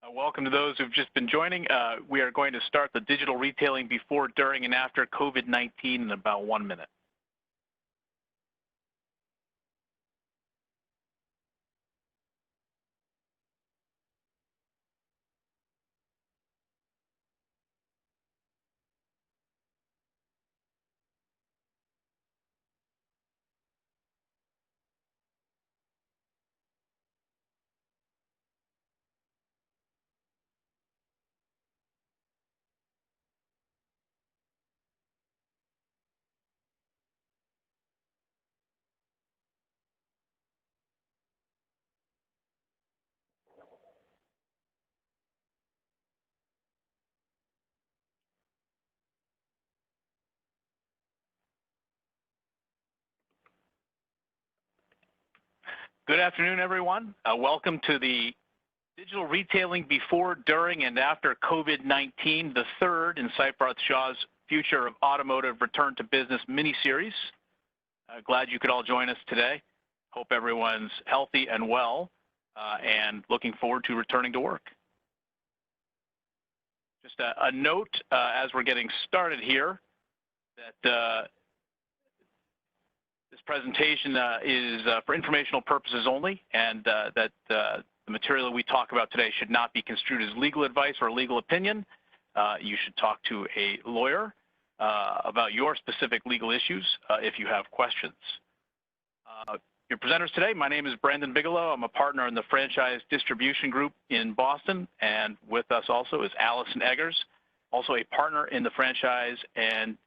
Welcome to those who've just been joining. We are going to start the digital retailing before, during, and after COVID-19 in about 1 minute. Good afternoon, everyone. Welcome to the Digital Retailing Before, During, and After COVID-19, the third in Seyfarth Shaw's Future of Automotive Return to Business mini-series. Glad you could all join us today. Hope everyone's healthy and well, and looking forward to returning to work. Just a note as we're getting started here that this presentation is for informational purposes only, and that the material that we talk about today should not be construed as legal advice or legal opinion. You should talk to a lawyer about your specific legal issues if you have questions. Your presenters today, my name is Brandon Bigelow. I'm a partner in the Franchise Distribution Group in Boston, and with us also is Allison Eggers, also a partner in the Franchise and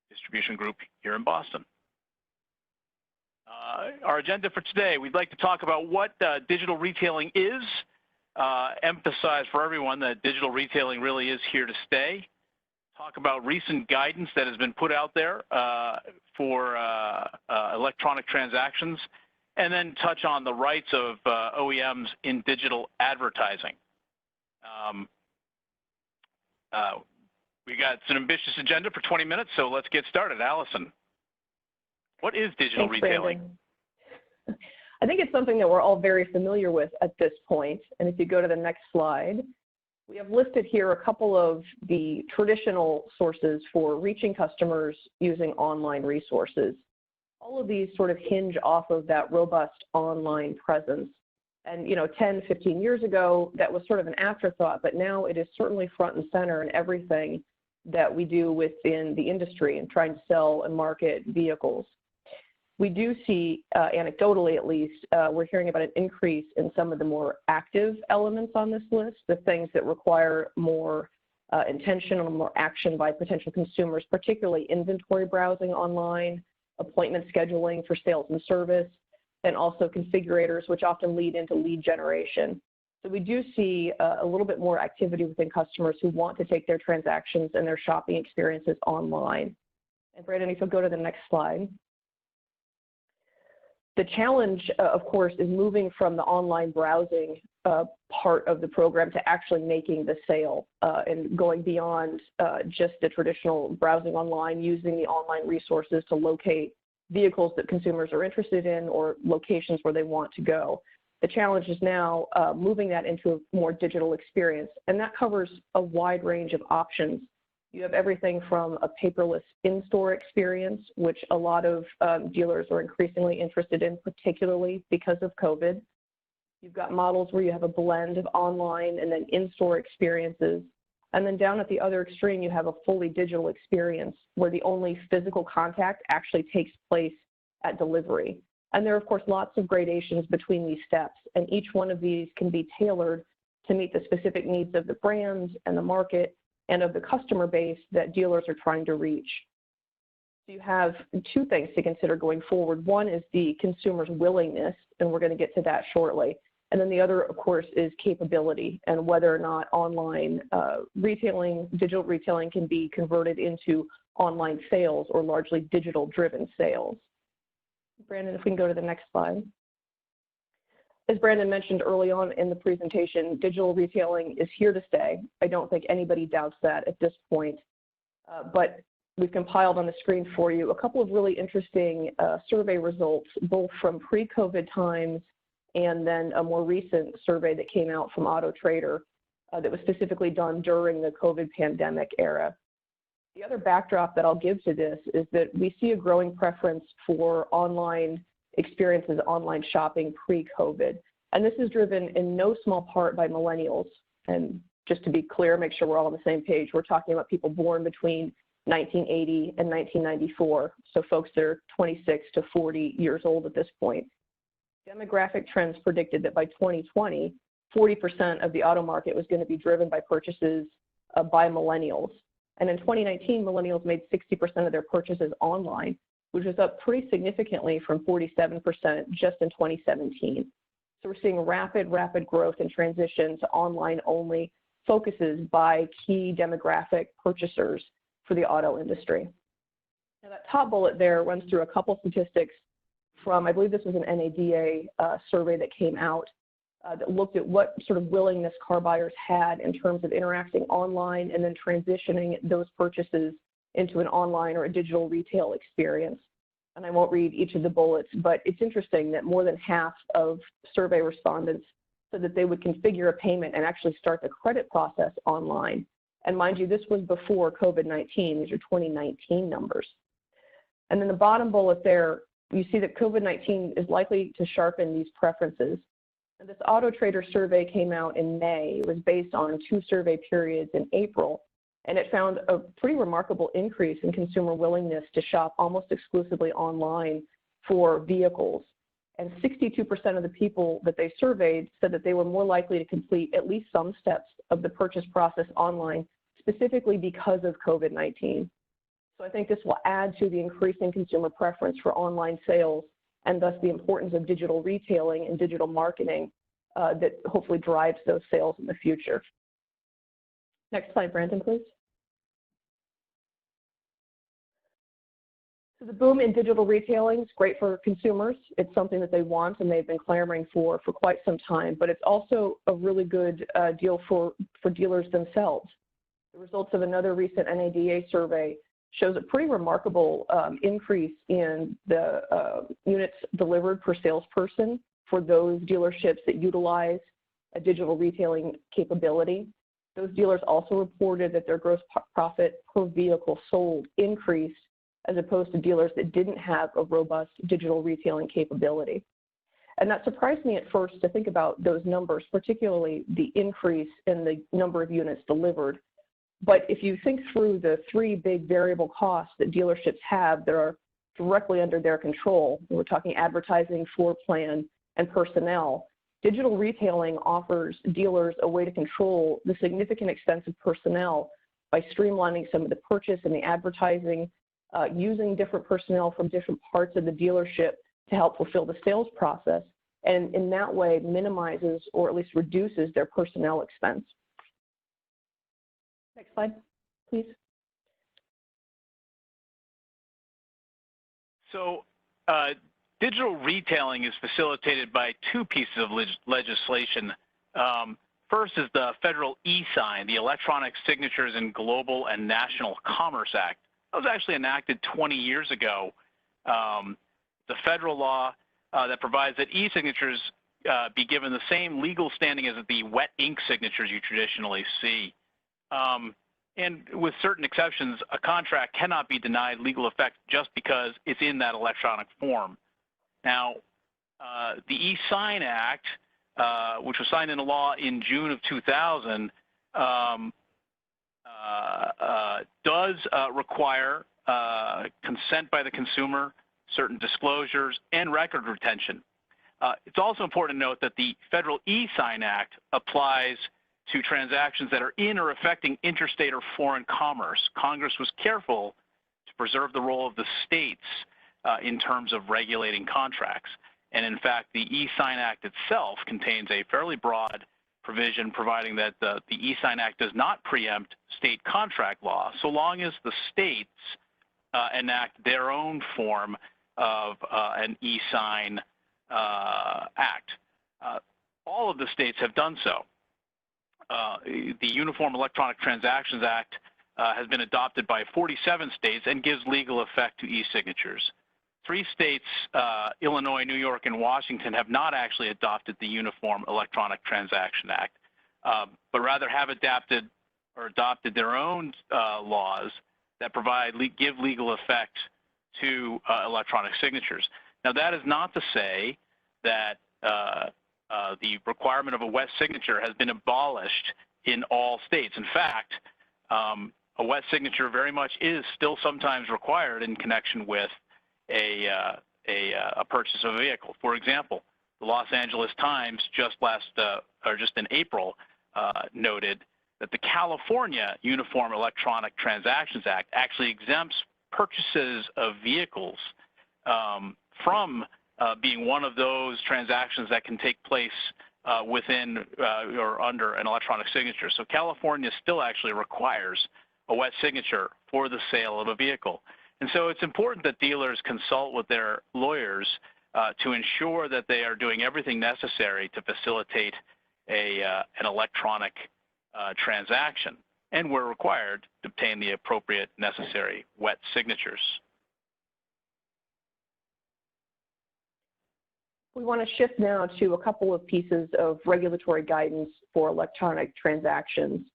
Distribution Group here in Boston. Our agenda for today, we'd like to talk about what digital retailing is, emphasize for everyone that digital retailing really is here to stay, talk about recent guidance that has been put out there for electronic transactions, and then touch on the rights of OEMs in digital advertising. We got an ambitious agenda for 20 minutes, so let's get started. Allison, what is digital retailing? Brandon. I think it's something that we're all very familiar with at this point. And if you go to the next slide, we have listed here a couple of the traditional sources for reaching customers using online resources. All of these sort of hinge off of that robust online presence. And 10, 15 years ago, that was sort of an afterthought, but now it is certainly front and center in everything that we do within the industry and trying to sell and market vehicles. We do see, anecdotally at least, we're hearing about an increase in some of the more active elements on this list, the things that require more intention or more action by potential consumers, particularly inventory browsing online, appointment scheduling for sales and service, and also configurators, which often lead into lead generation. So we do see a little bit more activity within customers who want to take their transactions and their shopping experiences online. And Brandon, if you'll go to the next slide. The challenge, of course, is moving from the online browsing part of the program to actually making the sale and going beyond just the traditional browsing online, using the online resources to locate vehicles that consumers are interested in or locations where they want to go. The challenge is now moving that into a more digital experience, and that covers a wide range of options. You have everything from a paperless in-store experience, which a lot of dealers are increasingly interested in, particularly because of COVID. You've got models where you have a blend of online and then in-store experiences. And then down at the other extreme, you have a fully digital experience where the only physical contact actually takes place at delivery. And there are, of course, lots of gradations between these steps, and each one of these can be tailored to meet the specific needs of the brands and the market and of the customer base that dealers are trying to reach. So you have two things to consider going forward. One is the consumer's willingness, and we're going to get to that shortly. And then the other, of course, is capability and whether or not online retailing, digital retailing can be converted into online sales or largely digital-driven sales. Brandon, if we can go to the next slide. As Brandon mentioned early on in the presentation, digital retailing is here to stay. I don't think anybody doubts that at this point, but we've compiled on the screen for you a couple of really interesting survey results, both from pre-COVID times and then a more recent survey that came out from Auto Trader. that was specifically done during the COVID pandemic era. The other backdrop that I'll give to this is that we see a growing preference for online experiences, online shopping pre-COVID. And this is driven in no small part by millennials. And just to be clear, make sure we're all on the same page, we're talking about people born between 1980 and 1994. So folks that are 26 to 40 years old at this point. Demographic trends predicted that by 2020, 40% of the auto market was going to be driven by purchases by millennials. And in 2019, millennials made 60% of their purchases online, which is up pretty significantly from 47% just in 2017. So we're seeing rapid growth and transition to online-only focuses by key demographic purchasers for the auto industry. Now that top bullet there runs through a couple statistics from, I believe this was an NADA survey that came out that looked at what sort of willingness car buyers had in terms of interacting online and then transitioning those purchases into an online or a digital retail experience. And I won't read each of the bullets, but it's interesting that more than half of survey respondents said that they would configure a payment and actually start the credit process online. And mind you, this was before COVID-19. These are 2019 numbers. And then the bottom bullet there, you see that COVID-19 is likely to sharpen these preferences. And this Auto Trader survey came out in May. It was based on 2 survey periods in April, and it found a pretty remarkable increase in consumer willingness to shop almost exclusively online for vehicles. And 62% of the people that they surveyed said that they were more likely to complete at least some steps of the purchase process online, specifically because of COVID-19. So I think this will add to the increasing consumer preference for online sales and thus the importance of digital retailing and digital marketing that hopefully drives those sales in the future. Next slide, Brandon, please. So the boom in digital retailing is great for consumers. It's something that they want and they've been clamoring for quite some time, but it's also a really good deal for dealers themselves. The results of another recent NADA survey shows a pretty remarkable increase in the units delivered per salesperson for those dealerships that utilize a digital retailing capability. Those dealers also reported that their gross profit per vehicle sold increased as opposed to dealers that didn't have a robust digital retailing capability. And that surprised me at first to think about those numbers, particularly the increase in the number of units delivered. But if you think through the 3 big variable costs that dealerships have that are directly under their control, we're talking advertising, floor plan, and personnel, digital retailing offers dealers a way to control the significant expense of personnel by streamlining some of the purchase and the advertising, using different personnel from different parts of the dealership to help fulfill the sales process, and in that way minimizes or at least reduces their personnel expense. Next slide, please. So digital retailing is facilitated by 2 pieces of legislation. First is the federal e-sign, the Electronic Signatures in Global and National Commerce Act. That was actually enacted 20 years ago. The federal law that provides that e-signatures be given the same legal standing as the wet ink signatures you traditionally see. And with certain exceptions, a contract cannot be denied legal effect just because it's in that electronic form. Now, the e-sign Act, which was signed into law in June of 2000, does require consent by the consumer, certain disclosures, and record retention. It's also important to note that the Federal e-sign Act applies to transactions that are in or affecting interstate or foreign commerce. Congress was careful to preserve the role of the states in terms of regulating contracts. And in fact, the e-sign Act itself contains a fairly broad provision providing that the e-sign Act does not preempt state contract law so long as the states enact their own form of an e-sign Act. All of the states have done so. The Uniform Electronic Transactions Act has been adopted by 47 states and gives legal effect to e-signatures. 3 states, Illinois, New York, and Washington, have not actually adopted the Uniform Electronic Transaction Act. but rather have adapted or adopted their own laws that give legal effect to electronic signatures. Now, that is not to say that the requirement of a wet signature has been abolished in all states. In fact, a wet signature very much is still sometimes required in connection with a purchase of a vehicle. For example, the Los Angeles Times just in April noted that the California Uniform Electronic Transactions Act actually exempts purchases of vehicles from being one of those transactions that can take place within or under an electronic signature. So California still actually requires a wet signature for the sale of a vehicle. And so it's important that dealers consult with their lawyers to ensure that they are doing everything necessary to facilitate an electronic transaction, and we're required to obtain the appropriate necessary wet signatures. We want to shift now to a couple of pieces of regulatory guidance for electronic transactions.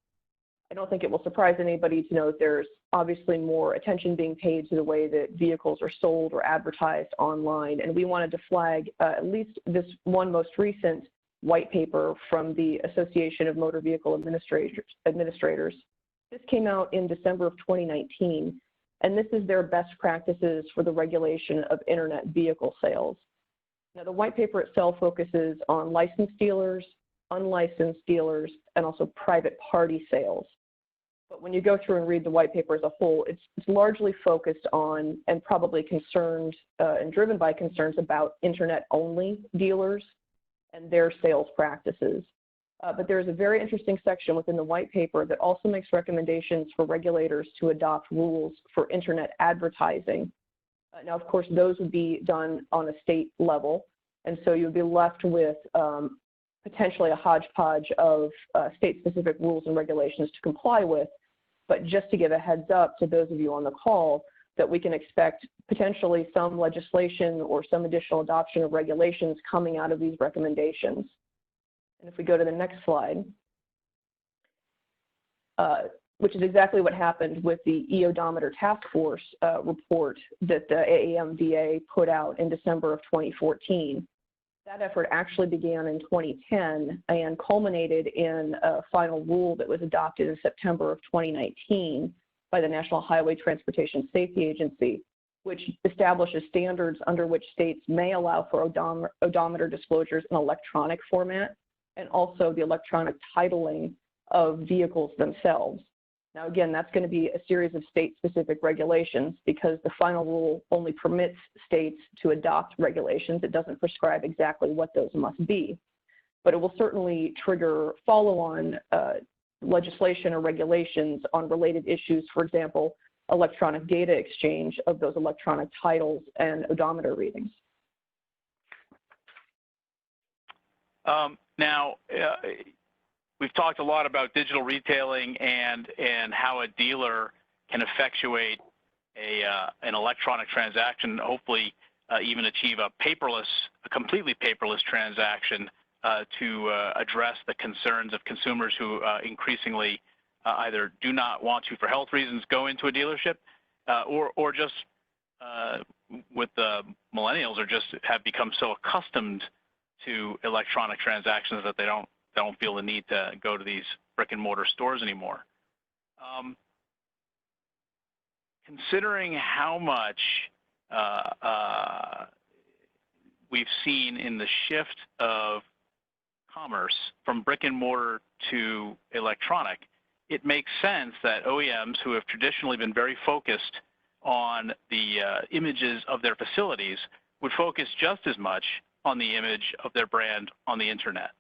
I don't think it will surprise anybody to know that there's obviously more attention being paid to the way that vehicles are sold or advertised online, and we wanted to flag at least this one most recent white paper from the Association of Motor Vehicle Administrators. This came out in December of 2019, and this is their best practices for the regulation of internet vehicle sales. Now, the white paper itself focuses on licensed dealers, unlicensed dealers, and also private party sales. But when you go through and read the white paper as a whole, it's largely focused on and probably concerned and driven by concerns about internet-only dealers and their sales practices. But there's a very interesting section within the white paper that also makes recommendations for regulators to adopt rules for internet advertising. Now, of course, those would be done on a state level, and so you'd be left with potentially a hodgepodge of state-specific rules and regulations to comply with. But just to give a heads up to those of you on the call that we can expect potentially some legislation or some additional adoption of regulations coming out of these recommendations. And if we go to the next slide, which is exactly what happened with the e-odometer task force report that the AAMVA put out in December of 2014. That effort actually began in 2010 and culminated in a final rule that was adopted in September of 2019 by the National Highway Transportation Safety Agency, which establishes standards under which states may allow for odometer disclosures in electronic format and also the electronic titling of vehicles themselves. Now, again, that's going to be a series of state-specific regulations because the final rule only permits states to adopt regulations. It doesn't prescribe exactly what those must be. But it will certainly trigger follow-on legislation or regulations on related issues, for example, electronic data exchange of those electronic titles and odometer readings. We've talked a lot about digital retailing and how a dealer can effectuate an electronic transaction, hopefully even achieve a completely paperless transaction to address the concerns of consumers who increasingly either do not want to, for health reasons, go into a dealership, or just with the millennials, or just have become so accustomed to electronic transactions that they don't feel the need to go to these brick and mortar stores anymore. Considering how much we've seen in the shift of commerce from brick and mortar to electronic, it makes sense that OEMs who have traditionally been very focused on the images of their facilities would focus just as much on the image of their brand on the internet.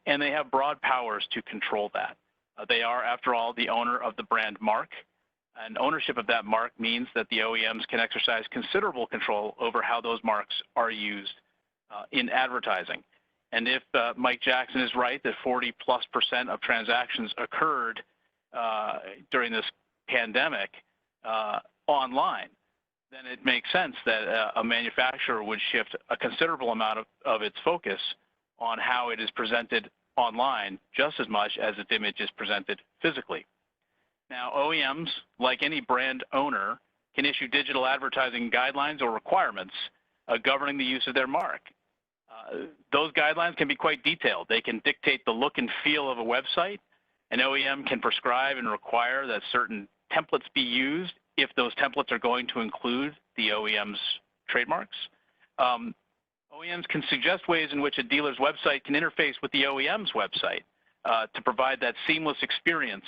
And they have broad powers to control that. They are, after all, the owner of the brand mark, and ownership of that mark means that the OEMs can exercise considerable control over how those marks are used in advertising. And if Mike Jackson is right that 40+% of transactions occurred during this pandemic online, then it makes sense that a manufacturer would shift a considerable amount of its focus on how it is presented online just as much as its image is presented physically. Now, OEMs, like any brand owner, can issue digital advertising guidelines or requirements governing the use of their mark. Those guidelines can be quite detailed. They can dictate the look and feel of a website. An OEM can prescribe and require that certain templates be used if those templates are going to include the OEM's trademarks. OEMs can suggest ways in which a dealer's website can interface with the OEM's website to provide that seamless experience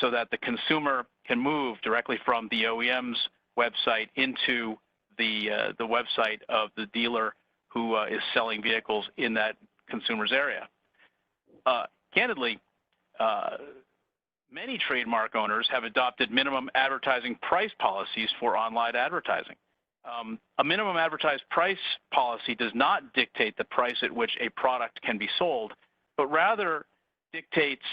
so that the consumer can move directly from the OEM's website into the website of the dealer who is selling vehicles in that consumer's area. Candidly, many trademark owners have adopted minimum advertising price policies for online advertising. A minimum advertised price policy does not dictate the price at which a product can be sold, but rather dictates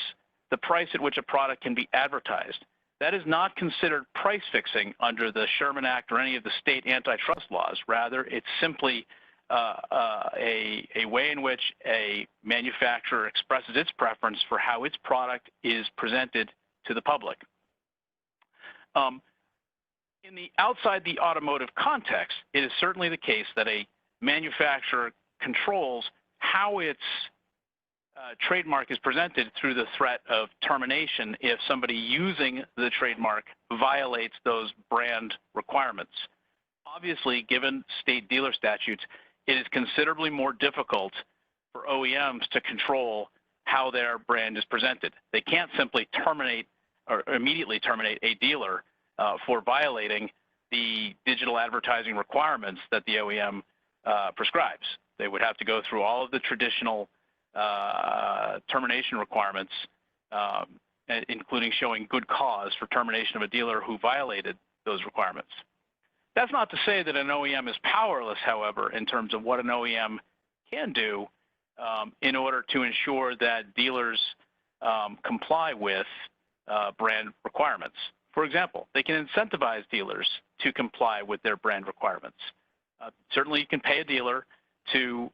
the price at which a product can be advertised. That is not considered price fixing under the Sherman Act or any of the state antitrust laws. Rather, it's simply a way in which a manufacturer expresses its preference for how its product is presented to the public. In the outside the automotive context, it is certainly the case that a manufacturer controls how its trademark is presented through the threat of termination if somebody using the trademark violates those brand requirements. Obviously, given state dealer statutes, it is considerably more difficult for OEMs to control how their brand is presented. They can't simply terminate or immediately terminate a dealer for violating the digital advertising requirements that the OEM prescribes. They would have to go through all of the traditional termination requirements, including showing good cause for termination of a dealer who violated those requirements. That's not to say that an OEM is powerless, however, in terms of what an OEM can do in order to ensure that dealers comply with brand requirements. For example, they can incentivize dealers to comply with their brand requirements. Certainly, you can pay a dealer to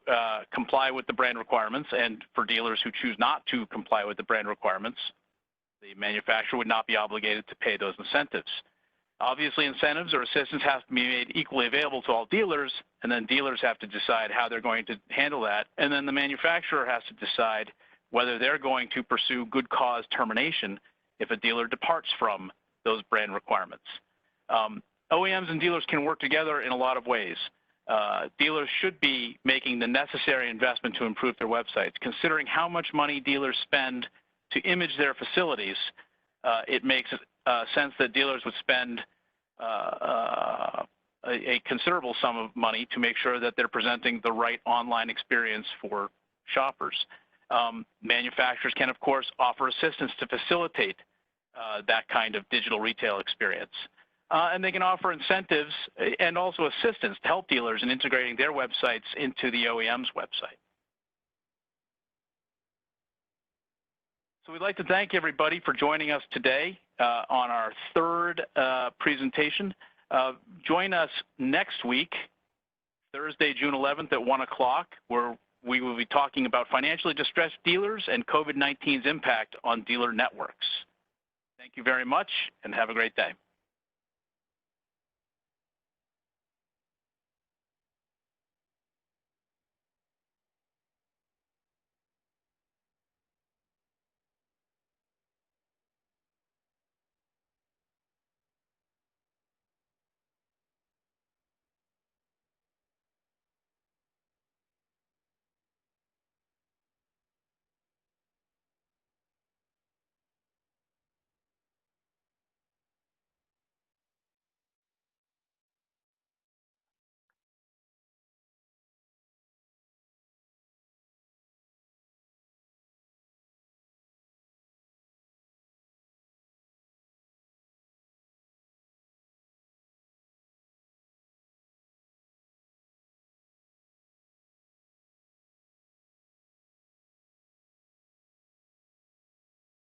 comply with the brand requirements, and for dealers who choose not to comply with the brand requirements, the manufacturer would not be obligated to pay those incentives. Obviously, incentives or assistance have to be made equally available to all dealers, and then dealers have to decide how they're going to handle that, and then the manufacturer has to decide whether they're going to pursue good cause termination if a dealer departs from those brand requirements. OEMs and dealers can work together in a lot of ways. Dealers should be making the necessary investment to improve their websites. Considering how much money dealers spend to image their facilities, it makes sense that dealers would spend a considerable sum of money to make sure that they're presenting the right online experience for shoppers. Manufacturers can, of course, offer assistance to facilitate that kind of digital retail experience. And they can offer incentives and also assistance to help dealers in integrating their websites into the OEM's website. So we'd like to thank everybody for joining us today on our third presentation. Join us next week, Thursday, June 11th at 1 o'clock, where we will be talking about financially distressed dealers and COVID-19's impact on dealer networks. Thank you very much, and have a great day.